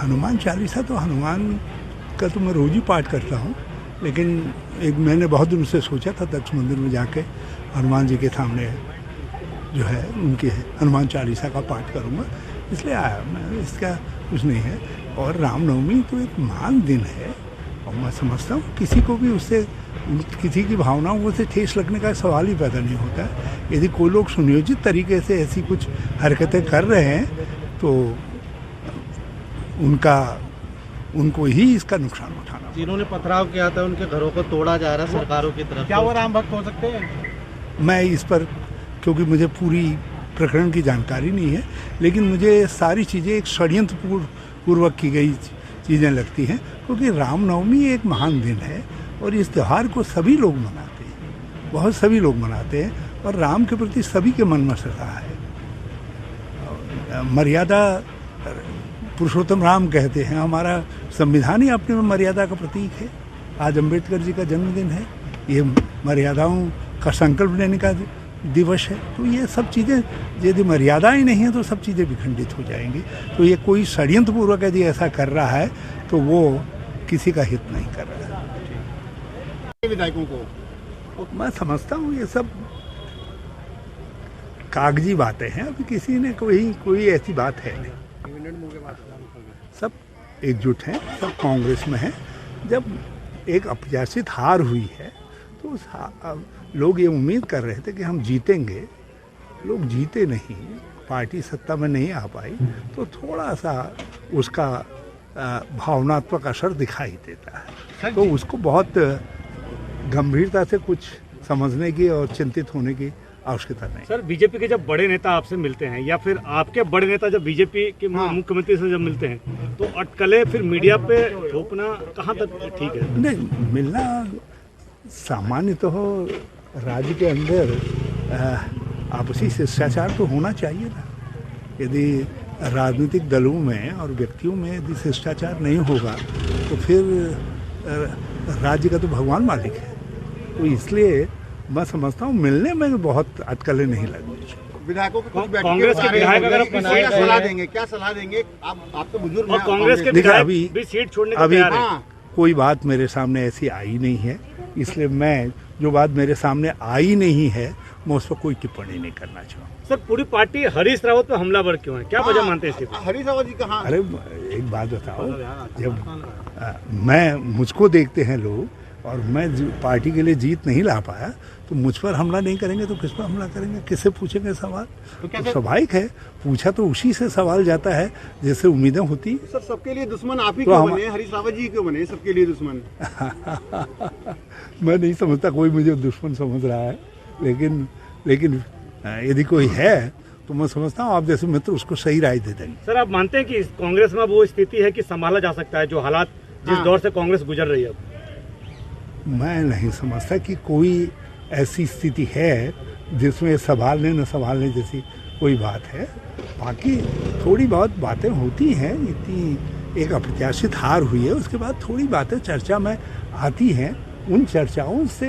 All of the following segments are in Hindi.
हनुमान चालीसा तो हनुमान का तो मैं रोज ही पाठ करता हूँ, लेकिन एक मैंने बहुत दिनों से सोचा था दक्ष मंदिर में जाके हनुमान जी के सामने जो है उनके हनुमान चालीसा का पाठ करूँगा, इसलिए आया मैं। इसका कुछ नहीं है। और रामनवमी तो एक महान दिन है और मैं समझता हूँ किसी को भी उससे किसी की भावनाओं से ठेस लगने का सवाल ही पैदा नहीं होता है। यदि कोई लोग सुनियोजित तरीके से ऐसी कुछ हरकतें कर रहे हैं तो उनको ही इसका नुकसान उठाना। जिन्होंने पथराव किया था उनके घरों को तोड़ा जा रहा है सरकारों की तरफ, क्या वो राम भक्त हो सकते हैं? मैं इस पर, क्योंकि मुझे पूरी प्रकरण की जानकारी नहीं है, लेकिन मुझे सारी चीज़ें एक षड्यंत्र पूर्वक की गई चीज़ें लगती हैं, क्योंकि रामनवमी एक महान दिन है और इस त्यौहार को सभी लोग मनाते हैं, बहुत सभी लोग मनाते हैं और राम के प्रति सभी के मन में श्रद्धा है। मर्यादा पुरुषोत्तम राम कहते हैं, हमारा संविधान ही अपने में मर्यादा का प्रतीक है। आज अम्बेडकर जी का जन्मदिन है, ये मर्यादाओं का संकल्प लेने का दिवस है। तो ये सब चीज़ें यदि मर्यादाएं नहीं हैं तो सब चीज़ें विखंडित हो जाएंगी। तो ये कोई षड्यंत्र पूर्वक यदि ऐसा कर रहा है तो वो किसी का हित नहीं कर रहा है। विधायकों को मैं समझता हूँ ये सब कागजी बातें हैं, अभी किसी ने कोई ऐसी बात है नहीं। सब एकजुट हैं, सब कांग्रेस में हैं। जब एक अप्रत्याशित हार हुई है तो लोग ये उम्मीद कर रहे थे कि हम जीतेंगे, लोग जीते नहीं, पार्टी सत्ता में नहीं आ पाई, तो थोड़ा सा उसका भावनात्मक असर दिखाई देता है। तो उसको बहुत गंभीरता से कुछ समझने की और चिंतित होने की आवश्यकता नहीं। सर, बीजेपी के जब बड़े नेता आपसे मिलते हैं या फिर आपके बड़े नेता जब बीजेपी के मुख्यमंत्री से जब मिलते हैं तो अटकलें फिर मीडिया पे थोपना कहाँ तक ठीक है? नहीं, मिलना सामान्य तो हो, राज्य के अंदर आपसी शिष्टाचार तो होना चाहिए ना। यदि राजनीतिक दलों में और व्यक्तियों में यदि शिष्टाचार नहीं होगा तो फिर राज्य का तो भगवान मालिक है। तो इसलिए मैं समझता हूँ मिलने में बहुत अटकलें नहीं लगनी। विधायकों को कांग्रेस के विधायक अगर अपनी क्या सलाह देंगे? क्या सलाह देंगे? आप तो बुजुर्ग हैं। कांग्रेस के विधायक भी सीट छोड़ने को तैयार हैं। कोई बात मेरे सामने ऐसी आई नहीं है, इसलिए मैं जो बात मेरे सामने आई नहीं है मैं उस पर कोई टिप्पणी नहीं करना चाहूँगा। सर, पूरी पार्टी हरीश रावत पे हमलावर क्यों है? क्या वजह मानते हैं इसके? हरीश रावत जी कहाँ? अरे एक बात बताओ, जब मुझको देखते हैं लोग और मैं पार्टी के लिए जीत नहीं ला पाया तो मुझ पर हमला नहीं करेंगे तो किस पर हमला करेंगे? किससे पूछेंगे सवाल? तो स्वाभाविक है, पूछा तो उसी से सवाल जाता है जैसे उम्मीदें होती। सर, सबके लिए दुश्मन आप ही क्यों बने? हरीश रावत जी क्यों बने सबके लिए दुश्मन? मैं नहीं समझता कोई मुझे दुश्मन समझ रहा है, लेकिन यदि कोई है तो मैं समझता हूँ आप जैसे मित्र उसको सही राय दे देंगे। सर, आप मानते हैं कि कांग्रेस में वो स्थिति है कि संभाला जा सकता है जो हालात जिस दौर से कांग्रेस गुजर रही है? मैं नहीं समझता कि कोई ऐसी स्थिति है जिसमें संभालने न संभालने जैसी कोई बात है। बाकी थोड़ी बहुत बातें होती हैं, इतनी एक अप्रत्याशित हार हुई है, उसके बाद थोड़ी बातें चर्चा में आती हैं। उन चर्चाओं से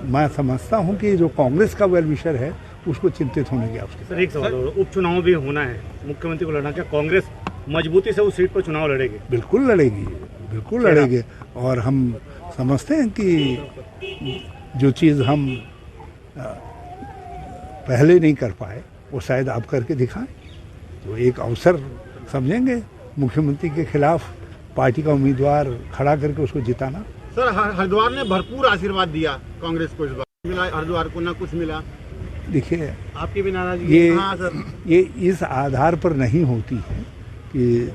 मैं समझता हूं कि जो कांग्रेस का वेल विशर है उसको चिंतित होने की आवश्यकता है। एक सवाल, उपचुनाव भी होना है, मुख्यमंत्री को लड़ना, क्या कांग्रेस मजबूती से उस सीट पर चुनाव लड़ेगी? बिल्कुल लड़ेगी और हम समझते हैं कि जो चीज़ हम पहले नहीं कर पाए वो शायद आप करके दिखाएं, तो एक अवसर समझेंगे मुख्यमंत्री के खिलाफ पार्टी का उम्मीदवार खड़ा करके उसको जिताना। सर, हरिद्वार ने भरपूर आशीर्वाद दिया कांग्रेस को, इस बार मिला हरिद्वार को ना कुछ मिला। देखिए, आपकी भी नाराजगी? हाँ सर, ये इस आधार पर नहीं होती है कि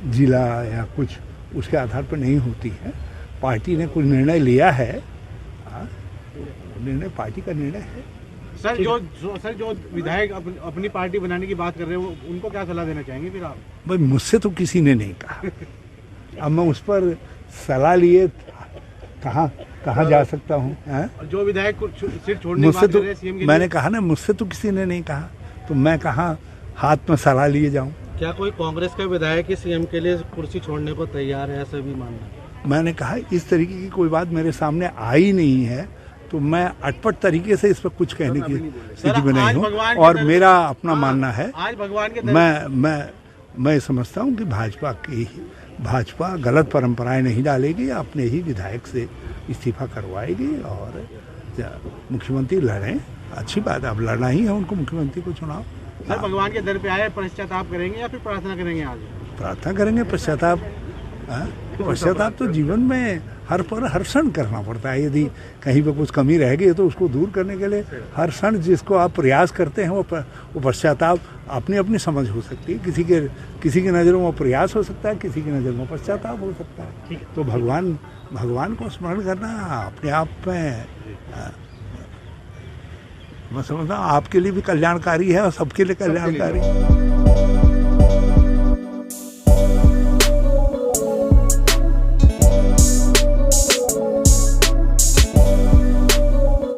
जिला या कुछ उसके आधार पर नहीं होती है। पार्टी ने कुछ निर्णय लिया है, निर्णय पार्टी का निर्णय है। सर, जो विधायक अपनी पार्टी बनाने की बात कर रहे हैं उनको क्या सलाह देना चाहेंगे फिर आप? भाई, मुझसे तो किसी ने नहीं कहा। अब मैं उस पर सलाह लिए कहाँ जा सकता हूँ? जो विधायक को सीट छोड़ने मुझसे तो मैंने कहा ना, मुझसे तो किसी ने नहीं कहा, तो मैं कहाँ हाथ में सलाह लिए जाऊँ? क्या कोई कांग्रेस का विधायक ही सीएम के लिए कुर्सी छोड़ने को तैयार है, ऐसा भी मानना? मैंने कहा इस तरीके की कोई बात मेरे सामने आई नहीं है, तो मैं अटपट तरीके से इस पर कुछ कहने की स्थिति में नहीं हूँ। और मेरा अपना मानना है, आज भगवान के मैं समझता हूँ कि भाजपा गलत परंपराएं नहीं डालेगी, अपने ही विधायक से इस्तीफा करवाएगी और मुख्यमंत्री लड़ें। अच्छी बात है, अब लड़ना ही है उनको मुख्यमंत्री को चुनाव। सर भगवान के दर पे आए, पश्चाताप करेंगे या फिर प्रार्थना करेंगे? आज प्रार्थना करेंगे। पश्चाताप तो जीवन में हर क्षण करना पड़ता है। यदि कहीं पे कुछ कमी रह गई तो उसको दूर करने के लिए हर क्षण जिसको आप प्रयास करते हैं वो पश्चाताप अपनी अपनी समझ हो सकती है। किसी की नज़रों में प्रयास हो सकता है, किसी की नज़र में पश्चाताप हो सकता है। तो भगवान को स्मरण करना अपने आप में मैं समझता हूँ आपके लिए भी कल्याणकारी है और सबके लिए कल्याणकारी।